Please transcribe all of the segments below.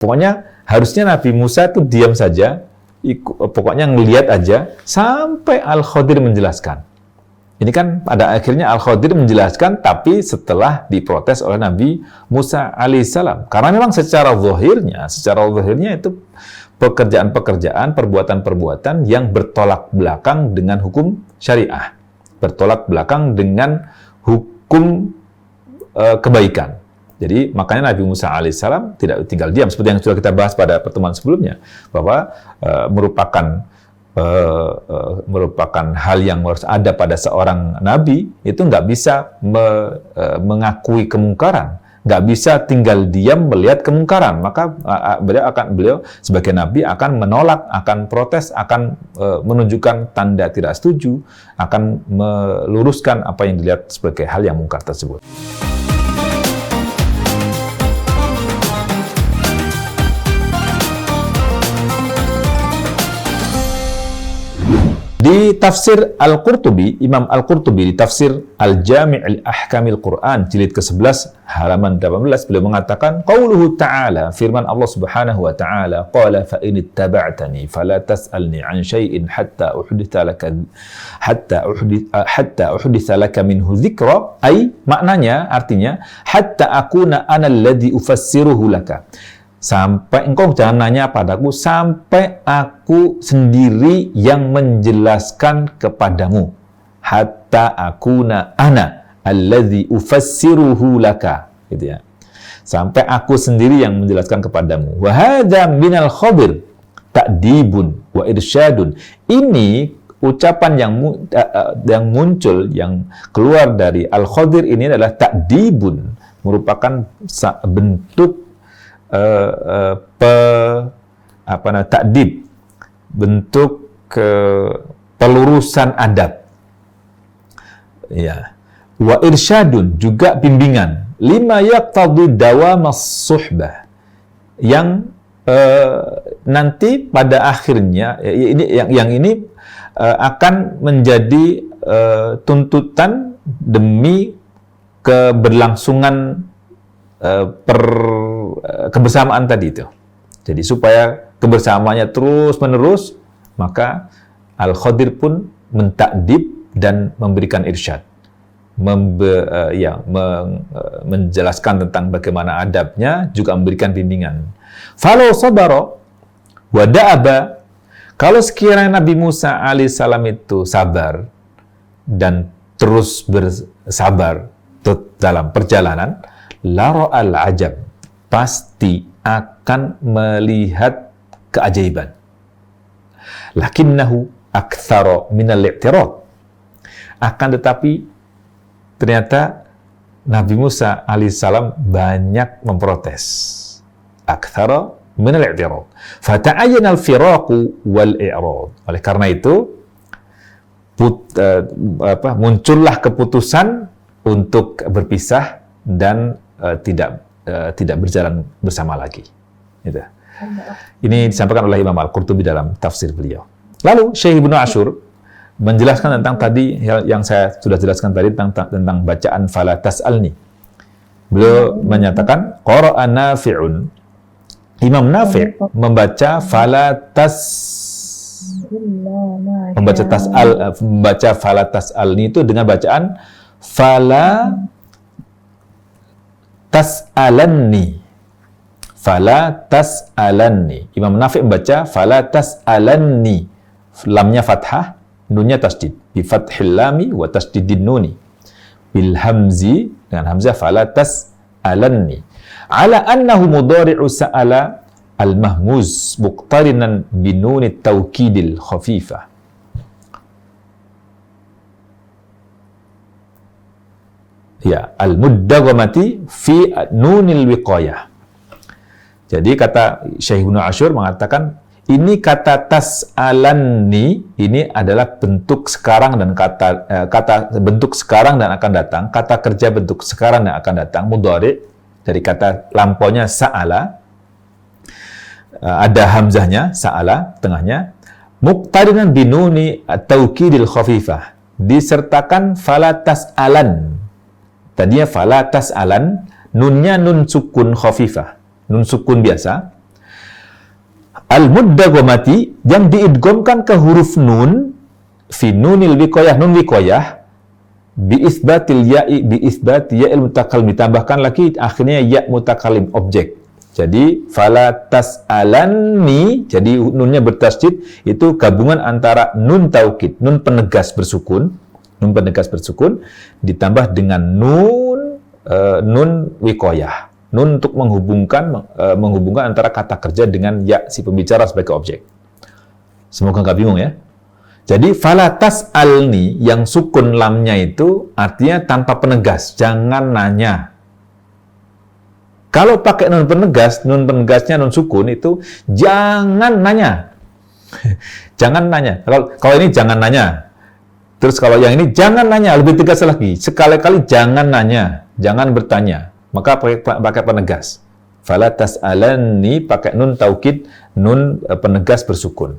Pokoknya harusnya Nabi Musa itu diam saja, pokoknya ngelihat aja sampai Al-Khadir menjelaskan. Ini kan pada akhirnya Al-Khadir menjelaskan, tapi setelah diprotes oleh Nabi Musa alaihissalam. Karena memang secara zahirnya itu pekerjaan-pekerjaan, perbuatan-perbuatan yang bertolak belakang dengan hukum syariah, bertolak belakang dengan hukum kebaikan. Jadi makanya Nabi Musa alaihissalam tidak tinggal diam, seperti yang sudah kita bahas pada pertemuan sebelumnya, bahwa merupakan hal yang harus ada pada seorang nabi. Itu nggak bisa mengakui kemungkaran, nggak bisa tinggal diam melihat kemungkaran. Maka beliau sebagai nabi akan menolak, akan protes, akan menunjukkan tanda tidak setuju, akan meluruskan apa yang dilihat sebagai hal yang mungkar tersebut. Di tafsir Al-Qurtubi, Imam Al-Qurtubi di tafsir Al-Jami' Al-Ahkamil Quran jilid ke-11 halaman 18, beliau mengatakan qauluhu ta'ala, firman Allah Subhanahu wa ta'ala, qala fa in ittaba'tani fala tas'alni 'an syai'in hatta uhditha laka minhu dzikra, ay maknanya artinya hatta akuna ana alladhi ufassiruhu laka. Sampai engkau jangan nanya padaku sampai aku sendiri yang menjelaskan kepadamu. Hatta akuna ana alladzi ufassiruhu laka, gitu ya. Sampai aku sendiri yang menjelaskan kepadamu. Wa hadza minal khabir ta'dibun wa irsyadun. Ini ucapan yang muncul, yang keluar dari Al-Khadir ini adalah ta'dibun, merupakan bentuk ta'dib, bentuk pelurusan adab, ya. Wa irsyadun, juga bimbingan, lima yaqtadi dawamas suhbah, yang nanti pada akhirnya ini akan menjadi tuntutan demi keberlangsungan kebersamaan tadi itu. Jadi supaya kebersamaannya terus menerus, maka Al-Khadir pun mentakdib dan memberikan irsyad, menjelaskan tentang bagaimana adabnya, juga memberikan bimbingan. Falau sabara wa da'aba, kalau sekiranya Nabi Musa alaihissalam itu sabar dan terus bersabar dalam perjalanan, lara'al ajab, pasti akan melihat keajaiban. Lakinnahu aktsara minal i'tirad, akan tetapi ternyata Nabi Musa alaihissalam banyak memprotes. Aktsara minal i'tirad, fata'ayyana al-firaqu wal i'rad. Oleh karena itu muncullah keputusan untuk berpisah dan tidak berjalan bersama lagi. Gitu. Ini disampaikan oleh Imam Al-Qurtubi dalam tafsir beliau. Lalu Syekh Ibnu Ashur menjelaskan tentang tadi yang saya sudah jelaskan tadi tentang bacaan fala tas'alni. Beliau menyatakan qara'a Nafi'un, Imam Nafi' membaca fala tas'alni itu dengan bacaan fala tas'alanni. Fala tas'alanni. Imam Nafi' membaca fala tas'alanni. Lamnya fathah, nunnya tasdid. Bi fathil lami wa tasdidin nuni. Bil hamzi, dengan hamzah fala tas'alanni. Ala annahu mudhari'u sa'ala al-mahmuz muqtarinan bi nunit tawkidil khafifah. Ya, al-muddaghamati fi nunil wiqayah. Jadi kata Syekh Ibnu Ashur mengatakan ini kata tas'alanni ini adalah bentuk sekarang dan kata bentuk sekarang dan akan datang, kata kerja bentuk sekarang dan akan datang, mudhari' dari kata lampaunya sa'ala, ada hamzahnya sa'ala tengahnya, muqtarinan binuni at-taukidil khafifah, disertakan fala tas'alan. Tadinya fala tas'alan, nunnya nun sukun khafifah, nun sukun biasa, Al-muddaghamati yang diidghamkan ke huruf nun fi nunil wiqayah, nun wiqayah, bi isbatil ya'i bi isbati ya'il mutakallim, ditambahkan lagi akhirnya ya mutakallim objek. Jadi fala tas'alanni, jadi nunnya bertasydid, itu gabungan antara nun taukid, nun penegas bersukun ditambah dengan nun wiqayah. Nun untuk menghubungkan antara kata kerja dengan ya si pembicara sebagai objek. Semoga nggak bingung ya. Jadi fala tas'alni yang sukun lamnya itu artinya tanpa penegas, jangan nanya. Kalau pakai nun penegasnya nun sukun itu jangan nanya. Jangan nanya. Kalau ini jangan nanya. Terus kalau yang ini jangan nanya, lebih tegas lagi. Sekali-kali jangan nanya, jangan bertanya. Maka pakai penegas. Fala tas'alanni pakai nun taukid, nun penegas bersukun.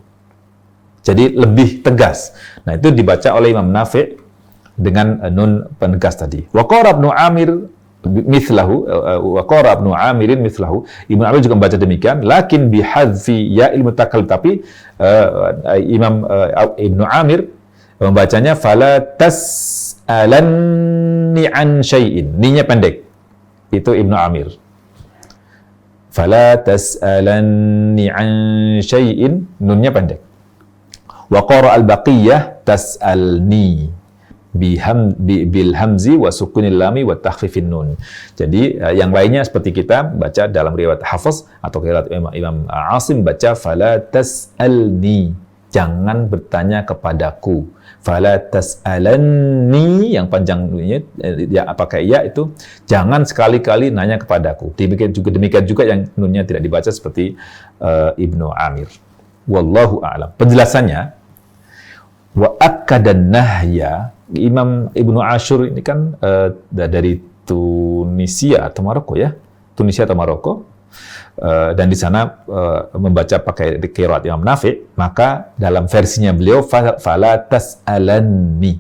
Jadi lebih tegas. Nah, itu dibaca oleh Imam Nafi' dengan nun penegas tadi. Wa qara Ibnu Amir mithlahu, wa qara Ibnu Amirin mithlahu. Ibnu Amir juga membaca demikian, lakin bihadfi ya'il mutakallim, tapi Imam Ibnu Amir membacanya fala tas'alanni an syai'in. Ninya pendek. Itu Ibnu Amir. Fala tas'alanni an syai'in, nunnya pendek. Wa qara al-baqiyah tas'alni bil hamzi wa sukunil lami wa takhfifin nun. Jadi yang lainnya seperti kita baca dalam riwayat Hafs atau qiraat Imam Asim baca fala tas'alni, jangan bertanya kepadaku. Fala tas'alanni yang panjang ya pakai ya itu jangan sekali-kali nanya kepadaku. Demikian juga yang nunnya tidak dibaca seperti Ibnu Amir. Wallahu a'lam. Penjelasannya wa akkadan nahya, Imam Ibnu Ashur ini kan dari Tunisia atau Maroko ya. Tunisia atau Maroko. Dan di sana membaca pakai qiraat Imam Nafi', maka dalam versinya beliau fala tas'alanni,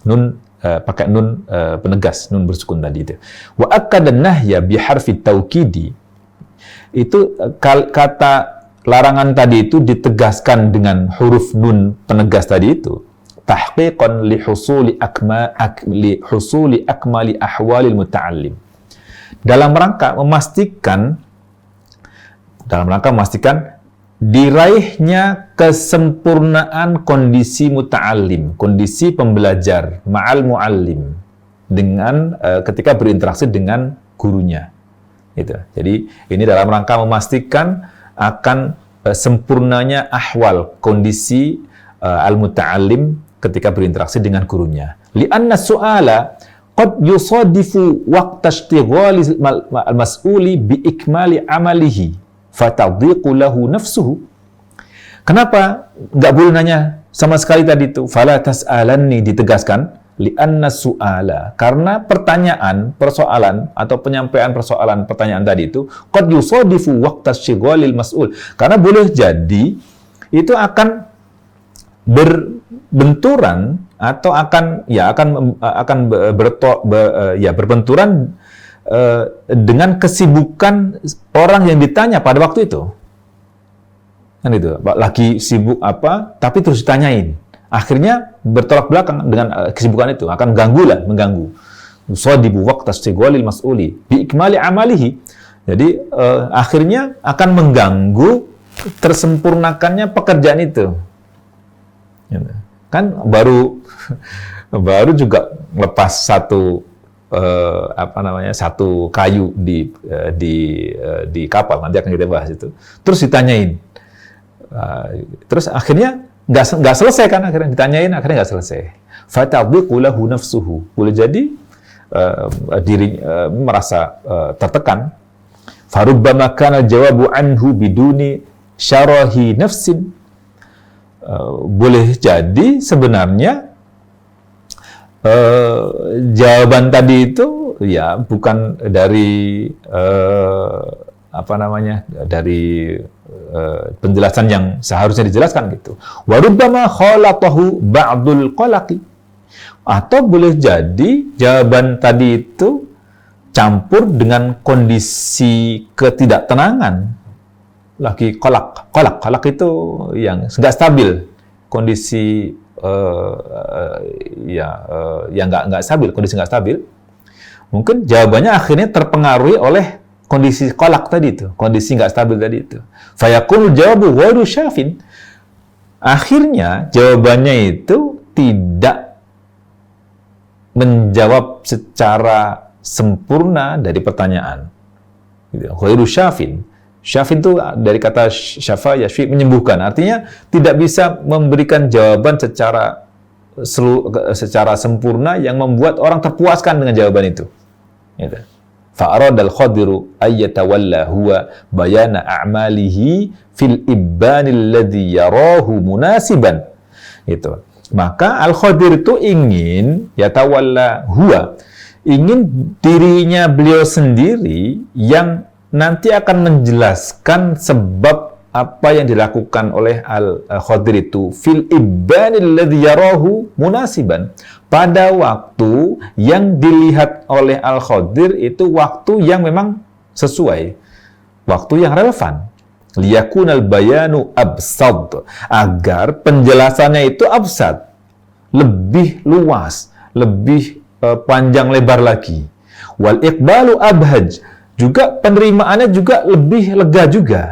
nun pakai nun penegas, nun bersukun tadi itu. Wa akkadan nahya bi harfi taukidi, itu kata larangan tadi itu ditegaskan dengan huruf nun penegas tadi itu, tahqiqan li husuli akmali ahwalil muta'allim, dalam rangka memastikan diraihnya kesempurnaan kondisi muta'allim, kondisi pembelajar, ma'al mu'allim, dengan ketika berinteraksi dengan gurunya. Gitu. Jadi ini dalam rangka memastikan akan sempurnanya ahwal, kondisi al-muta'allim ketika berinteraksi dengan gurunya. Li'anna su'ala qad yusadifu waqta ishtighali al-mas'uli bi ikmali amalihi fatadhiqu lahu nafsuhu. Kenapa nggak boleh nanya sama sekali tadi itu? Fala tas'alanni ditegaskan li'anna su'ala, karena persoalan atau penyampaian pertanyaan tadi itu qad yusadifu waqta syighalil mas'ul, karena boleh jadi itu akan berbenturan atau berbenturan dengan kesibukan orang yang ditanya pada waktu itu. Kan itu, lagi sibuk apa, tapi terus ditanyain. Akhirnya bertolak belakang dengan kesibukan itu, akan mengganggu. Sadibu waqtas tighalil mas'uli bi ikmali amalihi. Jadi akhirnya akan mengganggu tersempurnakannya pekerjaan itu. Kan baru juga lepas satu kayu di kapal, nanti akan kita bahas itu. Terus ditanyain, terus akhirnya nggak selesai kan, akhirnya ditanyain, akhirnya nggak selesai. Fatadhiqu lahu nafsuhu, boleh jadi diri merasa tertekan. Farubbama kana jawabu anhu biduni syarahi nafsin, boleh jadi sebenarnya jawaban tadi itu ya bukan dari dari penjelasan yang seharusnya dijelaskan gitu. Wa rubbama khalatahu ba'dul qalaqi, atau boleh jadi jawaban tadi itu campur dengan kondisi ketidaktenangan. lagi kolak itu yang nggak stabil, kondisi yang nggak stabil, kondisi nggak stabil, mungkin jawabannya akhirnya terpengaruhi oleh kondisi kolak tadi itu, kondisi nggak stabil tadi itu. Fayaqulu jawabu ghairu syafin. Akhirnya jawabannya itu tidak menjawab secara sempurna dari pertanyaan. Ghairu syafin. Syafin itu dari kata syafa yashfi, menyembuhkan. Artinya tidak bisa memberikan jawaban secara sempurna yang membuat orang terpuaskan dengan jawaban itu. Gitu. Fa'aradal khadiru ayyatawalla huwa bayana a'malihi fil ibbanil ladzi yarahu munasiban. Itu. Maka Al-Khadir itu ingin yatawalla huwa, ingin dirinya beliau sendiri yang nanti akan menjelaskan sebab apa yang dilakukan oleh Al-Khadir itu fil ibbanil ladzi yarahu munasiban, pada waktu yang dilihat oleh Al-Khadir itu waktu yang memang sesuai, waktu yang relevan. Liyakunal bayanu absad, agar penjelasannya itu absad, lebih luas, lebih panjang lebar lagi. Wal iqbalu abhaj, juga penerimaannya juga lebih lega juga.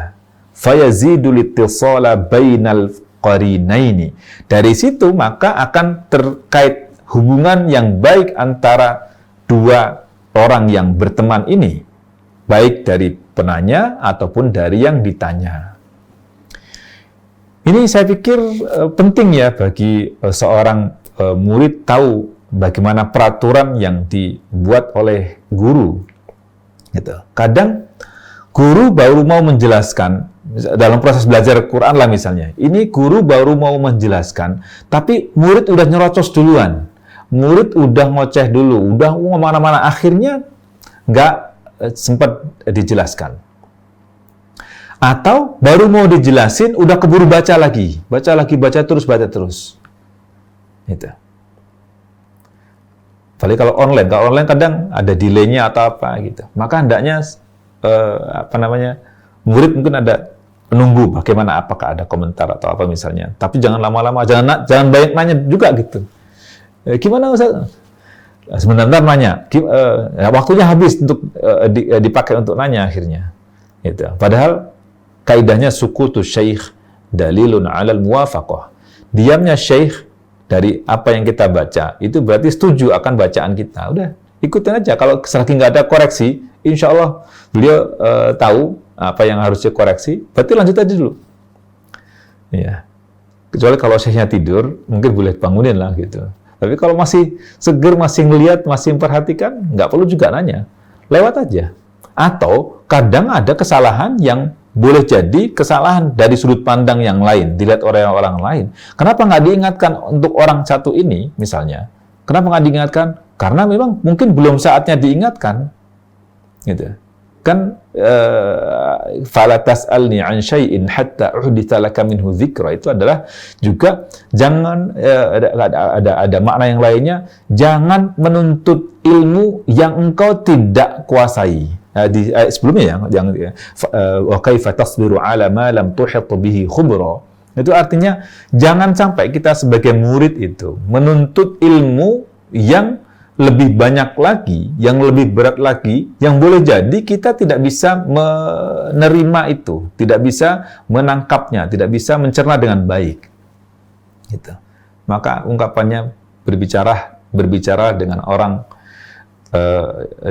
Fayazidul ittisala bainal qarinaini. Dari situ maka akan terkait hubungan yang baik antara dua orang yang berteman ini, baik dari penanya ataupun dari yang ditanya. Ini saya pikir penting ya bagi seorang murid tahu bagaimana peraturan yang dibuat oleh guru. Gitu. Kadang guru baru mau menjelaskan dalam proses belajar Quran lah misalnya. Ini guru baru mau menjelaskan, tapi murid udah nyerocos duluan. Murid udah ngoceh dulu, udah kemana-mana. Akhirnya nggak sempat dijelaskan. Atau baru mau dijelasin, udah keburu baca lagi. Baca terus. Gitu. Apalagi kalau online kadang ada delay-nya atau apa gitu. Maka hendaknya murid mungkin ada menunggu bagaimana, apakah ada komentar atau apa misalnya. Tapi jangan lama-lama, jangan banyak nanya juga gitu. Gimana Ustaz? Sebentar nanya, waktunya habis untuk dipakai untuk nanya akhirnya. Gitu. Padahal kaidahnya sukutu syekh dalilun 'alal muwafaqah. Diamnya syekh dari apa yang kita baca, itu berarti setuju akan bacaan kita. Udah, ikutin aja. Kalau selagi nggak ada koreksi, insya Allah beliau tahu apa yang harus dikoreksi, berarti lanjut aja dulu. Ya. Kecuali kalau syekhnya tidur, mungkin boleh bangunin lah gitu. Tapi kalau masih seger, masih ngelihat, masih memperhatikan, nggak perlu juga nanya. Lewat aja. Atau kadang ada kesalahan yang boleh jadi kesalahan dari sudut pandang yang lain, dilihat oleh orang lain. Kenapa nggak diingatkan untuk orang satu ini, misalnya? Kenapa nggak diingatkan? Karena memang mungkin belum saatnya diingatkan. Gitu. Kan, fala tas'alni an syai'in hatta uhditsa laka minhu dzikra, itu adalah juga jangan ada makna yang lainnya, jangan menuntut ilmu yang engkau tidak kuasai. Di sebelumnya yang wa kaifa tasbiru ala ma lam tuhit bihi khubra, itu artinya jangan sampai kita sebagai murid itu menuntut ilmu yang lebih banyak lagi, yang lebih berat lagi, yang boleh jadi kita tidak bisa menerima itu, tidak bisa menangkapnya, tidak bisa mencerna dengan baik. Gitu. Maka ungkapannya berbicara dengan orang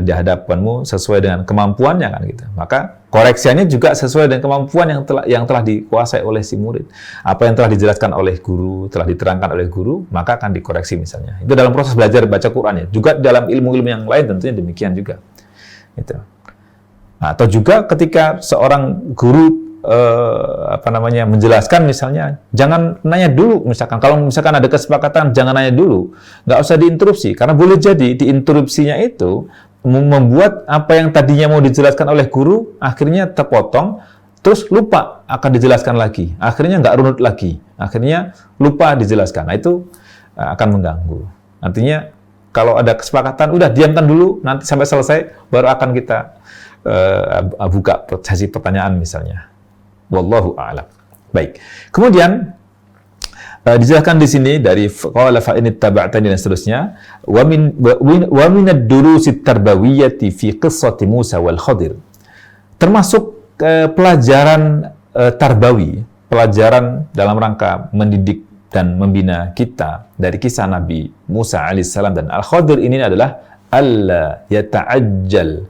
di hadapanmu sesuai dengan kemampuannya kan gitu. Maka koreksiannya juga sesuai dengan kemampuan yang telah dikuasai oleh si murid. Apa yang telah dijelaskan oleh guru, telah diterangkan oleh guru, maka akan dikoreksi misalnya. Itu dalam proses belajar baca Quran ya. Juga dalam ilmu-ilmu yang lain tentunya demikian juga. Gitu. Atau juga ketika seorang guru menjelaskan misalnya, jangan nanya dulu misalkan. Kalau misalkan ada kesepakatan jangan nanya dulu, nggak usah diinterupsi, karena boleh jadi diinterupsinya itu membuat apa yang tadinya mau dijelaskan oleh guru akhirnya terpotong, terus lupa akan dijelaskan lagi, akhirnya nggak runut lagi, akhirnya lupa dijelaskan. Nah, itu akan mengganggu. Artinya kalau ada kesepakatan, udah diamkan dulu, nanti sampai selesai baru akan kita buka sesi pertanyaan misalnya. Wallahu a'lam. Baik. Kemudian dijelaskan di sini dari qala fa in ittaba'tani dan seterusnya wa min ad-durusit tarbawiyyati fi qissati Musa wal Khadir. Termasuk pelajaran tarbawi, pelajaran dalam rangka mendidik dan membina kita dari kisah Nabi Musa alaihissalam dan Al-Khadir ini adalah alla yata'ajjal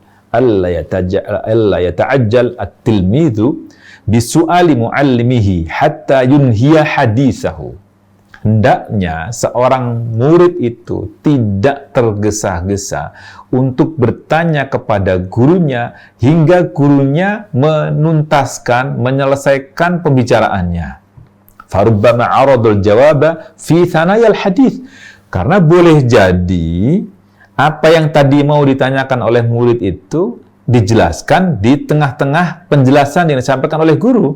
at-tilmidhu bisu'ali muallimihi hatta yunhiya hadithahu. Hendaknya seorang murid itu tidak tergesa-gesa untuk bertanya kepada gurunya hingga gurunya menuntaskan, menyelesaikan pembicaraannya. Farubbama aradul jawaba fi thanayal hadith. Karena boleh jadi apa yang tadi mau ditanyakan oleh murid itu dijelaskan di tengah-tengah penjelasan yang disampaikan oleh guru.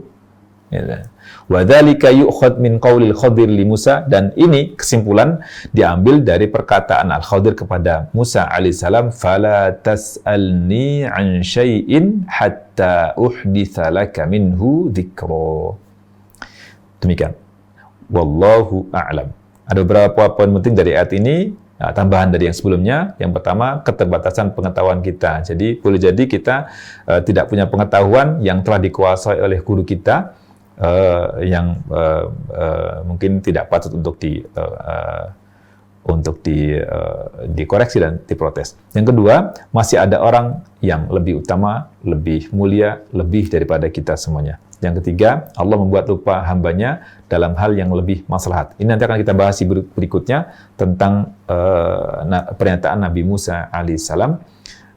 Wa dzalika yu'khad min qaulil Khadir li Musa, dan ini kesimpulan diambil dari perkataan Al-Khadir kepada Musa alaihissalam, fala tas'alni an syai'in hatta uhditsa laka minhu dzikra. Demikian. Wallahu a'lam. Ada beberapa poin penting dari ayat ini, tambahan dari yang sebelumnya. Yang pertama, keterbatasan pengetahuan kita. Jadi, boleh jadi kita tidak punya pengetahuan yang telah dikuasai oleh guru kita, yang mungkin tidak patut untuk dikoreksi dan diprotes. Yang kedua, masih ada orang yang lebih utama, lebih mulia, lebih daripada kita semuanya. Yang ketiga, Allah membuat lupa hambanya dalam hal yang lebih maslahat. Ini nanti akan kita bahas berikutnya tentang pernyataan Nabi Musa alaihissalam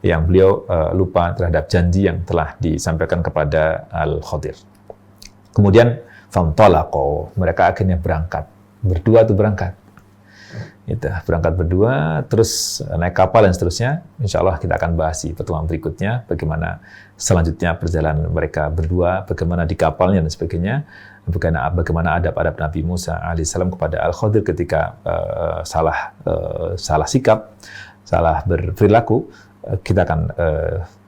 yang beliau lupa terhadap janji yang telah disampaikan kepada Al-Khadir. Kemudian fantalaqo, mereka akhirnya berangkat. Berdua tuh berangkat. Gitu, berangkat berdua, terus naik kapal dan seterusnya. Insya Allah kita akan bahas di pertemuan berikutnya bagaimana selanjutnya perjalanan mereka berdua, bagaimana di kapalnya dan sebagainya, bagaimana adab-adab Nabi Musa alaihissalam kepada Al-Khadir ketika salah sikap, salah berperilaku. Kita akan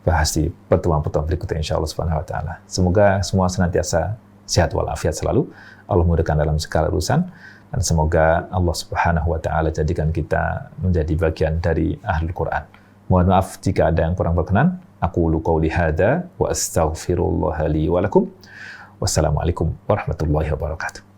bahas di pertemuan-pertemuan berikutnya insya Allah subhanahu wa ta'ala. Semoga semua senantiasa sehat walafiat selalu. Allah mudahkan dalam segala urusan. Dan semoga Allah subhanahu wa ta'ala jadikan kita menjadi bagian dari Ahlul Quran. Mohon maaf jika ada yang kurang berkenan. Aqulu qawli hadza wa astaghfirullah li wa lakum. Wassalamualaikum warahmatullahi wabarakatuh.